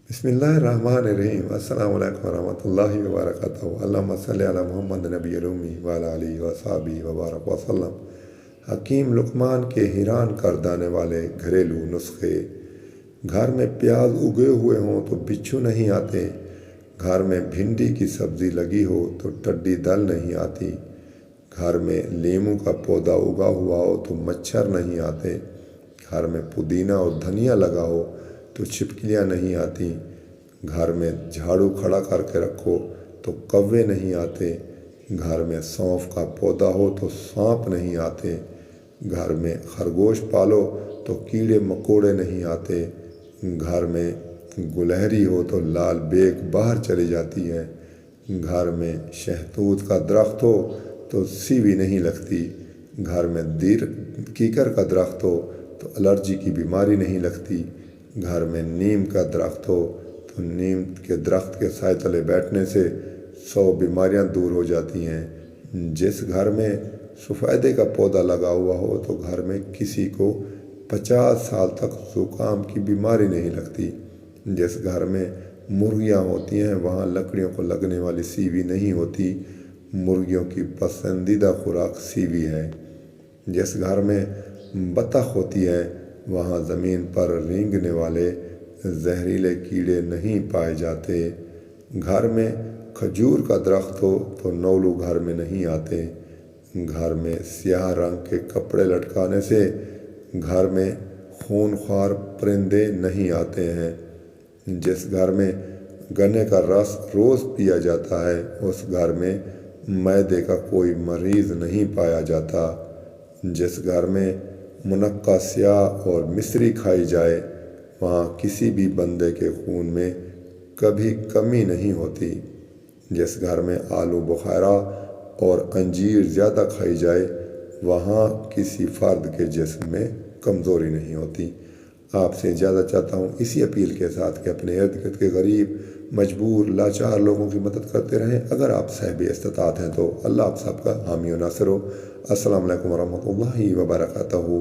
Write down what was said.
बिस्मिल्लाहिर्रहमानिर्रहीम। अस्सलाम वालेकुम रहमतुल्लाहि व बरकातहू। अल्लाहुम्मा सल्लि अला मुहम्मद नबिय्यिल उम्मी व अला आलिहि व अस्हाबिहि व बारक वसल्लम। हकीम लुक़मान के हैरान कर देने वाले घरेलू नुस्खे। घर में प्याज उगे हुए हों तो बिच्छू नहीं आते। घर में भिंडी की सब्ज़ी लगी हो तो टड्डी दल नहीं आती। घर में लीमू का पौधा उगा हुआ हो तो मच्छर नहीं आते। घर में पुदीना और धनिया लगा हो तो छिपकलियाँ नहीं आती। घर में झाड़ू खड़ा करके रखो तो कौवे नहीं आते। घर में सौंफ का पौधा हो तो सांप नहीं आते। घर में खरगोश पालो तो कीड़े मकोड़े नहीं आते। घर में गुलहरी हो तो लाल बेग बाहर चली जाती है। घर में शहतूत का दरख्त हो तो सीवी नहीं लगती। घर में कीकर का दरख्त हो तो एलर्जी की बीमारी नहीं लगती। घर में नीम का दरख्त हो तो नीम के दरख्त के साए तले बैठने से 100 बीमारियां दूर हो जाती हैं। जिस घर में सफ़ेदे का पौधा लगा हुआ हो तो घर में किसी को 50 साल तक ज़ुकाम की बीमारी नहीं लगती। जिस घर में मुर्गियां होती हैं वहाँ लकड़ियों को लगने वाली सीवी नहीं होती। मुर्गियों की पसंदीदा खुराक सीवी है। जिस घर में बतख होती है वहाँ ज़मीन पर रेंगने वाले जहरीले कीड़े नहीं पाए जाते। घर में खजूर का दरख्त हो तो नौलू घर में नहीं आते। घर में स्याह रंग के कपड़े लटकाने से घर में खूनख्वार परिंदे नहीं आते हैं। जिस घर में गन्ने का रस रोज़ पिया जाता है उस घर में मैदे का कोई मरीज़ नहीं पाया जाता। जिस घर में मुनक्का स्याह और मिश्री खाई जाए वहाँ किसी भी बंदे के खून में कभी कमी नहीं होती। जिस घर में आलू बुखारा और अंजीर ज़्यादा खाई जाए वहाँ किसी फ़र्द के जिस्म में कमज़ोरी नहीं होती। आपसे इजाज़त चाहता हूँ इसी अपील के साथ कि अपने इर्द गिर्द के गरीब मजबूर लाचार लोगों की मदद करते रहें। अगर आप साहिब इस्तिताअत हैं तो अल्लाह आप सबका हामी व नासिर हो। अस्सलामु अलैकुम व रहमतुल्लाहि व बरकातहू।